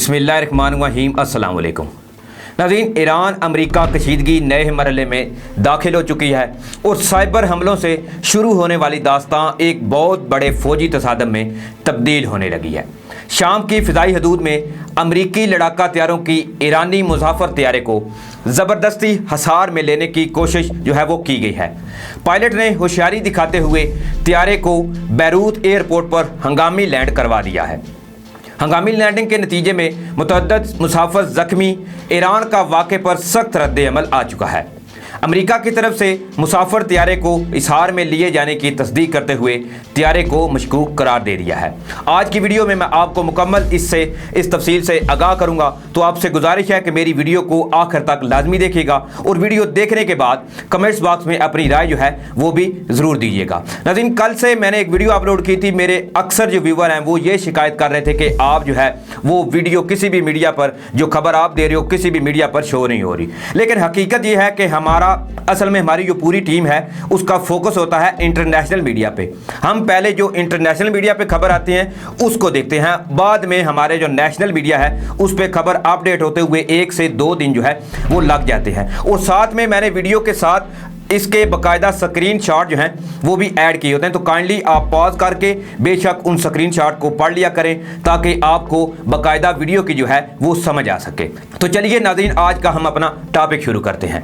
बिस्मिल्लाहिर्रहमानिर्रहीम अस्सलाम वालेकुम नाज़रीन, ईरान अमेरिका कशीदगी नए मरहले में दाखिल हो चुकी है और साइबर हमलों से शुरू होने वाली दास्तां एक बहुत बड़े फौजी तसादम में तब्दील होने लगी है। शाम की फ़िज़ाई हदूद में अमरीकी लड़ाका तैयारों की ईरानी मुसाफिर तैयारे को ज़बरदस्ती हसार में लेने की कोशिश वो की गई है। पायलट ने होशियारी दिखाते हुए तैयारे को बैरूत एयरपोर्ट पर हंगामी लैंड करवा दिया है। हंगामी लैंडिंग के नतीजे में मुतअद्दिद मुसाफिर ज़ख्मी। ईरान का वाक़े पर सख्त रद्द-ए-अमल आ चुका है। अमेरिका की तरफ से मुसाफिर तैयारे को इसहार में लिए जाने की तस्दीक करते हुए तैयारे को मशकूक करार दे दिया है। आज की वीडियो में मैं आपको मुकम्मल इस तफसील से आगाह करूंगा, तो आपसे गुजारिश है कि मेरी वीडियो को आखिर तक लाजमी देखिएगा और वीडियो देखने के बाद कमेंट्स बॉक्स में अपनी राय वो भी ज़रूर दीजिएगा। नाज़रीन, कल से मैंने एक वीडियो अपलोड की थी। मेरे अक्सर जो व्यूवर हैं वो ये शिकायत कर रहे थे कि आप वो वीडियो किसी भी मीडिया पर जो खबर आप दे रहे हो किसी भी मीडिया पर शो नहीं हो रही। लेकिन हकीकत ये है कि असल में हमारी जो पूरी टीम है उसका फोकस होता है इंटरनेशनल मीडिया पे। हम पहले जो इंटरनेशनल मीडिया पे खबर आती हैं उसको देखते हैं, बाद में हमारे जो नेशनल मीडिया है उस पे खबर अपडेट होते हुए 1 से 2 दिन वो लग जाते हैं। और साथ में मैंने वीडियो के साथ इसके बाकायदा स्क्रीन शॉट वो भी ऐड किए होते हैं, तो काइंडली आप पॉज करके बेशक उन स्क्रीन शॉट को पढ़ लिया करें ताकि आपको बाकायदा वीडियो की वो समझ आ सके। तो चलिए नाज़रीन, आज का हम अपना टॉपिक शुरू करते हैं।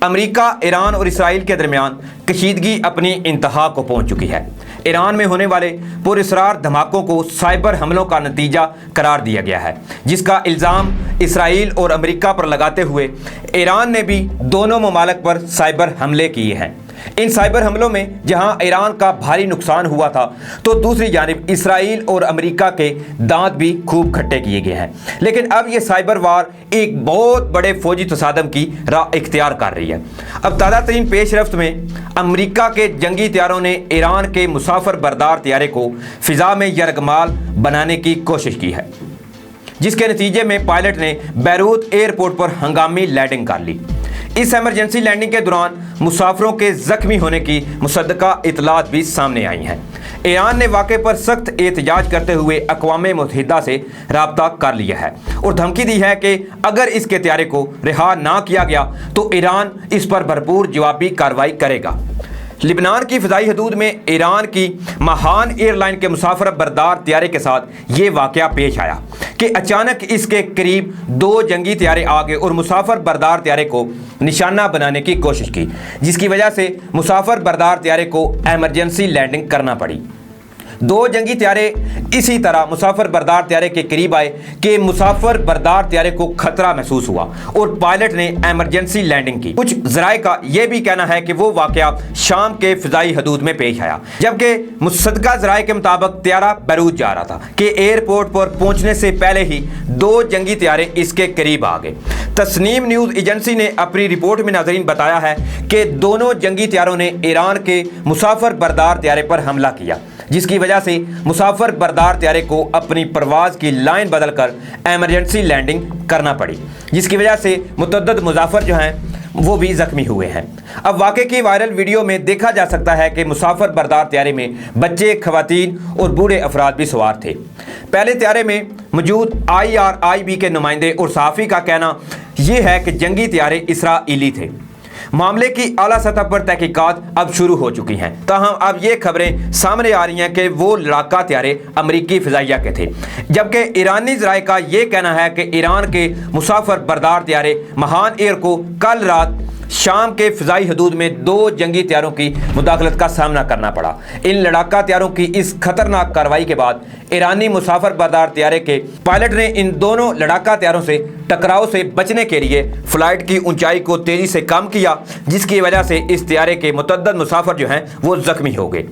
अमेरिका, ईरान और इसराइल के दरमियान कशीदगी अपनी इंतहा को पहुंच चुकी है। ईरान में होने वाले पुरअसरार धमाकों को साइबर हमलों का नतीजा करार दिया गया है, जिसका इल्ज़ाम इसराइल और अमेरिका पर लगाते हुए ईरान ने भी दोनों ममालिक पर साइबर हमले किए हैं। इन साइबर हमलों में जहां ईरान का भारी नुकसान हुआ था, तो दूसरी जानिब इसराइल और अमेरिका के दांत भी खूब खट्टे किए गए हैं। लेकिन अब ये साइबर वार एक बहुत बड़े फौजी तसादम की राह इख्तियार कर रही है। अब ताज़ा तरीन पेशरफ्त में अमेरिका के जंगी तैयारों ने ईरान के मुसाफिर बरदार तैयारे को फ़िज़ा में यरगमाल बनाने की कोशिश की है, जिसके नतीजे में पायलट ने बैरूत एयरपोर्ट पर हंगामी लैंडिंग कर ली। इस एमरजेंसी लैंडिंग के दौरान मुसाफिरों के जख्मी होने की मुसद्दका इतलात भी सामने आई हैं। ईरान ने वाक़े पर सख्त एहतजाज करते हुए अक़वाम मुत्तहिदा से रब्ता कर लिया है और धमकी दी है कि अगर इसके तैयारे को रिहा ना किया गया तो ईरान इस पर भरपूर जवाबी कार्रवाई करेगा। लिबनान की फ़िज़ाई हदूद में ईरान की महान एयरलाइन के मुसाफिर बरदार तैयारे के साथ ये वाक़या पेश आया कि अचानक इसके करीब 2 जंगी तैयारे आ गए और मुसाफिर बरदार तैयारे को निशाना बनाने की कोशिश की, जिसकी वजह से मुसाफिर बरदार तैयारे को एमरजेंसी लैंडिंग करना पड़ी। 2 जंगी तैयारे इसी तरह मुसाफिर बरदार तैयारे के करीब आए कि मुसाफिर बरदार तैयारे को खतरा महसूस हुआ और पायलट ने एमरजेंसी लैंडिंग की। कुछ ज़राए का यह भी कहना है कि वो वाक़या शाम के फ़िज़ाई हदूद में पेश आया, जबकि मुसद्दका ज़राए के मुताबिक तैयारा बैरूत जा रहा था कि एयरपोर्ट पर पहुंचने से पहले ही 2 जंगी तैयारे इसके करीब आ गए। तस्नीम न्यूज़ एजेंसी ने अपनी रिपोर्ट में नाज़रीन बताया है कि दोनों जंगी तैयारों ने ईरान के मुसाफिर बरदार तैयारे पर हमला किया, जिसकी वजह से मुसाफिर बरदार तैयारे को अपनी परवाज़ की लाइन बदलकर एमरजेंसी लैंडिंग करना पड़ी, जिसकी वजह से मुतअद्दिद मुसाफिर वो भी ज़ख्मी हुए हैं। अब वाक़े की वायरल वीडियो में देखा जा सकता है कि मुसाफिर बरदार तैयारे में बच्चे, ख़वातीन और बूढ़े अफराद भी सवार थे। पहले तैयारे में मौजूद IRIB के नुमाइंदे और सहाफ़ी का कहना यह है कि जंगी तैयारे इसराइली थे। मामले की आला सतह पर तहकीकात अब शुरू हो चुकी हैं, ताहम अब ये खबरें सामने आ रही हैं कि वो लड़ाका तैयारे अमरीकी फ़िज़ाइया के थे, जबकि ईरानी ज़राए का ये कहना है कि ईरान के मुसाफिर बरदार तैयारे महान एयर को कल रात शाम के फ़िज़ाई हदूद में 2 जंगी तैयारों की मुदाखलत का सामना करना पड़ा। इन लड़ाका तैयारों की इस खतरनाक कार्रवाई के बाद ईरानी मुसाफिर बरदार तैयारे के पायलट ने इन दोनों लड़ाका तैयारों से टकराव से बचने के लिए फ़्लाइट की ऊंचाई को तेज़ी से कम किया, जिसकी वजह से इस तैयारे के मुतअद्दिद मुसाफिर वो ज़ख्मी हो गए।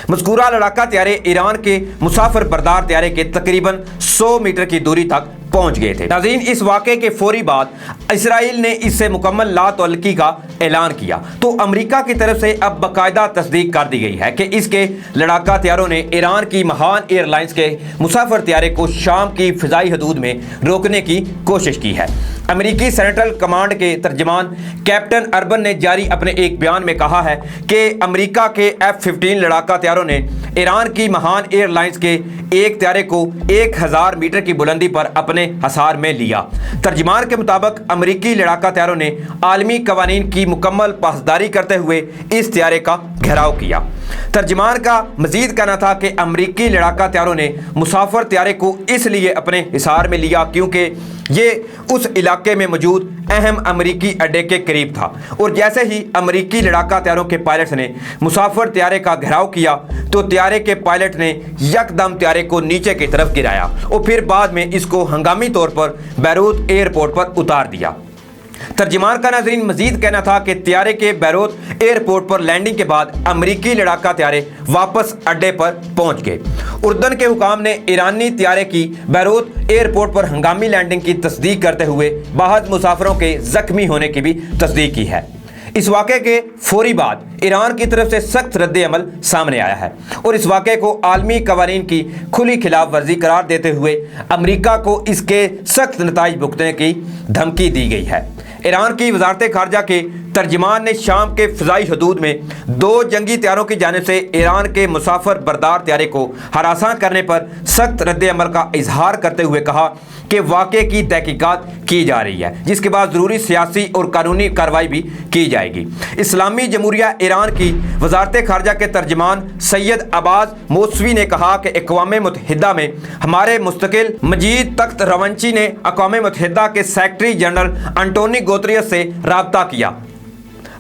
मज़कूरा लड़ाका तैयारे ईरान के मुसाफिर बरदार तैयारे के तकरीबन 100 मीटर की दूरी तक पहुंच गए थे। नाज़रीन, इस वाक़े के फौरी बाद इसराइल ने इससे मुकम्मल लातअल्लुकी का ऐलान किया, तो अमेरिका की तरफ से अब बाकायदा तस्दीक कर दी गई है कि इसके लड़ाका तैयारों ने ईरान की महान एयरलाइंस के मुसाफिर तैयारे को शाम की फ़िज़ाई हदूद में रोकने की कोशिश की है। अमेरिकी सेंट्रल कमांड के तर्जमान कैप्टन अर्बन ने जारी अपने एक बयान में कहा है कि अमेरिका के F-15 लड़ाका तैयारों ने ईरान की महान एयरलाइंस के एक त्यारे को 1000 मीटर की बुलंदी पर अपने हसार में लिया। तर्जमान के मुताबिक अमेरिकी लड़ाका त्यारों ने आलमी कवानीन की मुकम्मल पासदारी करते हुए इस त्यारे का घेराव किया। तर्जमान का मजीद कहना था कि अमेरिकी लड़ाका त्यारों ने मुसाफिर त्यारे को इसलिए अपने हिसार में लिया क्योंकि ये उस इलाके में मौजूद अहम अमेरिकी अड्डे के करीब था, और जैसे ही अमेरिकी लड़ाका त्यारों के पायलट ने मुसाफिर त्यारे का घेराव किया तो त्यारे के पायलट ने यकदम त्यारे को नीचे की तरफ गिराया और फिर बाद में इसको हंगामी तौर पर बैरूत एयरपोर्ट पर उतार दिया। तर्जमान का नाज़रीन मजीद कहना था कि त्यारे के बैरूत एयरपोर्ट पर लैंडिंग के बाद अमेरिकी लड़ाका त्यारे वापस अड्डे पर पहुंच गए। उर्दन के हुकाम ने ईरानी त्यारे की बैरूत एयरपोर्ट पर हंगामी लैंडिंग की तस्दीक करते हुए बाहर मुसाफिरों के जख्मी होने की भी तस्दीक की है। इस वाक़े के फौरी बाद ईरान की तरफ से सख्त रद्द-ए-अमल सामने आया है और इस वाक़े को आलमी कवानीन की खुली खिलाफ वर्जी करार देते हुए अमेरिका को इसके सख्त नताइज भुगतने की धमकी दी गई है। ईरान की वजारत खारजा के तर्जमान ने शाम के फ़िज़ाई हदूद में 2 जंगी त्यारों की जानिब से ईरान के मुसाफिर बरदार त्यारे को हरासा करने पर सख्त रद्द-ए-अमल का इजहार करते हुए कहा कि वाक़े की तहकीकात की जा रही है, जिसके बाद ज़रूरी सियासी और कानूनी कार्रवाई भी की जाएगी। इस्लामी जमहूरिया ईरान की वजारत खारजा के तर्जमान सैयद अब्बास मौसवी ने कहा कि अक़वाम मुत्तहिदा में हमारे मुस्तकिल मजीद तख्त रवंची ने अक़वाम मुत्तहिदा के सेक्रेटरी जनरल अंटोनी गुतेरेस से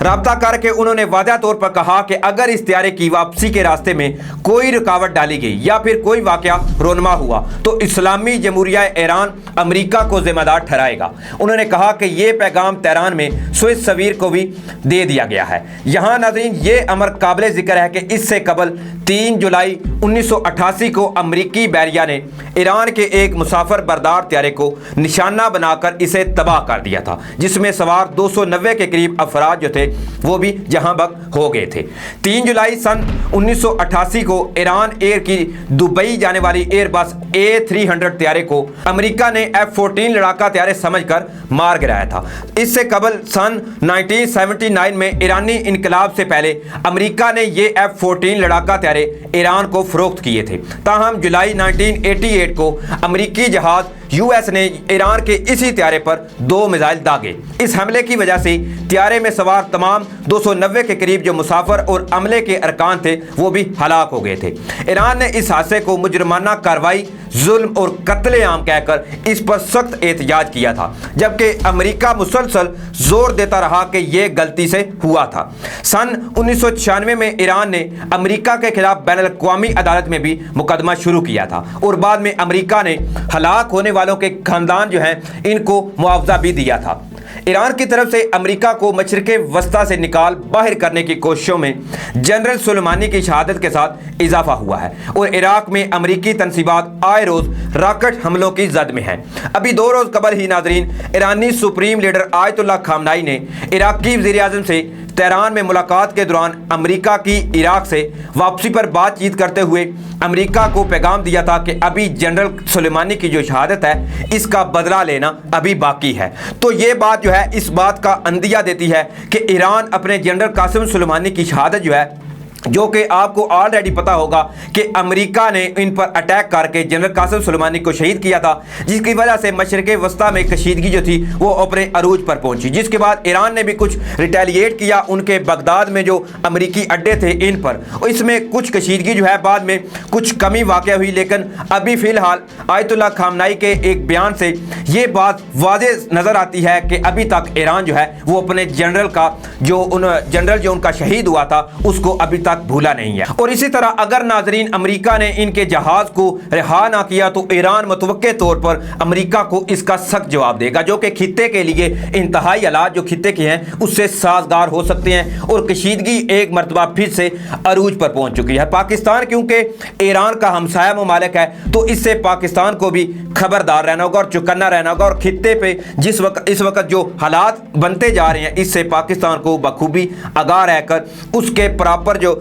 राब्ता करके उन्होंने वादा तौर पर कहा कि अगर इस त्यारे की वापसी के रास्ते में कोई रुकावट डाली गई या फिर कोई वाक़या रोनमा हुआ तो इस्लामी जमहूरिया ईरान अमेरिका को जिम्मेदार ठहराएगा। उन्होंने कहा कि ये पैगाम तेहरान में स्विस सफीर को भी दे दिया गया है। यहाँ नाज़रीन ये अमर काबिल ज़िक्र है कि इससे कबल 3 जुलाई 1988 को अमेरिकी बैरिया ने ईरान के एक मुसाफिर बरदार त्यारे को निशाना बनाकर इसे तबाह कर दिया था, जिसमें सवार 290 के करीब अफराद जो थे वो भी जहां बक हो गए थे। 3 जुलाई सन 1988 को ईरान एयर की दुबई जाने वाली एयरबस A300 त्यारे को अमेरिका ने F-14 लड़ाका त्यारे समझकर मार गिराया था। इससे कबल सन 1979 में ईरानी इनकलाब से पहले अमेरिका ने ये F-14 लड़ाका त्यारे ईरान को फरोख्त किए थे। ताहम जुलाई 1988 को अमेरिकी जहाज US ने ईरान के इसी त्यारे पर 2 मिसाइल दागे। इस हमले की वजह से त्यारे में सवार तमाम 290 के करीब जो मुसाफिर और अमले के अरकान थे वो भी हलाक हो गए थे। ईरान ने इस हादसे को मुजरमाना कार्रवाई, जुल्म और कत्ले आम कहकर इस पर सख्त एहतजाज किया था, जबकि अमेरिका मुसलसल जोर देता रहा कि यह गलती से हुआ था। सन 1996 में ईरान ने अमेरिका के खिलाफ बैनुल-अक़वामी अदालत में भी मुकदमा शुरू किया था और बाद में अमेरिका ने हलाक होने वालों के खानदान जो हैं इनको मुआवजा भी दिया था। ईरान की तरफ से अमेरिका को मशरिक़े वस्ता से निकाल बाहर करने की कोशिशों में जनरल सुलेमानी की शहादत के साथ इजाफा हुआ है और इराक में अमेरिकी तनसीबात आए रोज़ रॉकेट हमलों की जद में हैं। अभी 2 रोज़ कबल ही नाजरीन ईरानी सुप्रीम लीडर आयतुल्लाह खामनाई ने इराकी वज़ीर-ए-आज़म से तेहरान में मुलाकात के दौरान अमेरिका की इराक से वापसी पर बातचीत करते हुए अमेरिका को पैगाम दिया था कि अभी जनरल सुलेमानी की जो शहादत है इसका बदला लेना अभी बाकी है। तो ये बात जो है इस बात का अंदिया देती है कि ईरान अपने जनरल कासिम सुलेमानी की शहादत जो है, जो कि आपको ऑलरेडी पता होगा कि अमेरिका ने इन पर अटैक करके जनरल कासिम सुलेमानी को शहीद किया था, जिसकी वजह से मशरिक़े वस्ता में कशीदगी जो थी वो अपने अरूज पर पहुंची। जिसके बाद ईरान ने भी कुछ रिटेलिएट किया उनके बगदाद में जो अमेरिकी अड्डे थे इन पर, और इसमें कुछ कशीदगी जो है बाद में कुछ कमी वाक़या हुई। लेकिन अभी फ़िलहाल आयतुल्लाह खामनाई के एक बयान से ये बात वाज़ेह नज़र आती है कि अभी तक ईरान जो है वो अपने जनरल जो उनका शहीद हुआ था उसको अभी तक भूला नहीं है। और इसी तरह अगर नाजरीन अमेरिका ने इनके जहाज को रिहा ना किया तो ईरान मुतवक्के तौर पर अमेरिका को इसका सख्त जवाब देगा, जो कि खित्ते के लिए इंतहाई हालात जो खित्ते के हैं उससे साजगार हो सकते हैं और कशीदगी एक मरतबा फिर से अरूज पर पहुंच चुकी है। पाकिस्तान क्योंकि ईरान का हमसाया ममालिक है तो इससे पाकिस्तान को भी खबरदार रहना होगा और चौकन्ना रहना होगा, और खित्ते पे इस वक्त जो हालात बनते जा रहे हैं इससे पाकिस्तान को बखूबी आगाह रहकर उसके प्रॉपर जो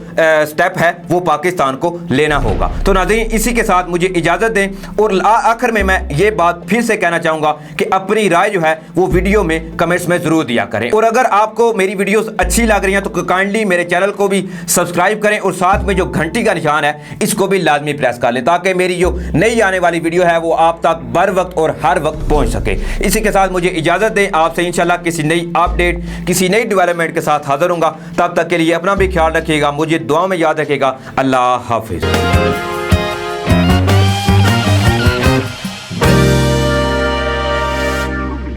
स्टेप है वो पाकिस्तान को लेना होगा। तो नाज़रीन, इसी के साथ मुझे इजाज़त दें और आखिर में मैं ये बात फिर से कहना चाहूँगा कि अपनी राय जो है वो वीडियो में कमेंट्स में ज़रूर दिया करें। और अगर आपको मेरी वीडियोस अच्छी लग रही हैं तो काइंडली मेरे चैनल को भी सब्सक्राइब करें और साथ में जो घंटी का निशान है इसको भी लाजमी प्रेस कर लें, ताकि मेरी जो नई आने वाली वीडियो है वो आप तक बर वक्त और हर वक्त पहुंच सके। इसी के साथ मुझे इजाज़त दें, आपसे इंशाल्लाह किसी नई अपडेट, किसी नई डेवलपमेंट के साथ हाजिर होऊंगा। तब तक के लिए अपना भी ख्याल रखिएगा, मुझे दुआ में याद रखिएगा। अल्लाह हाफिज़।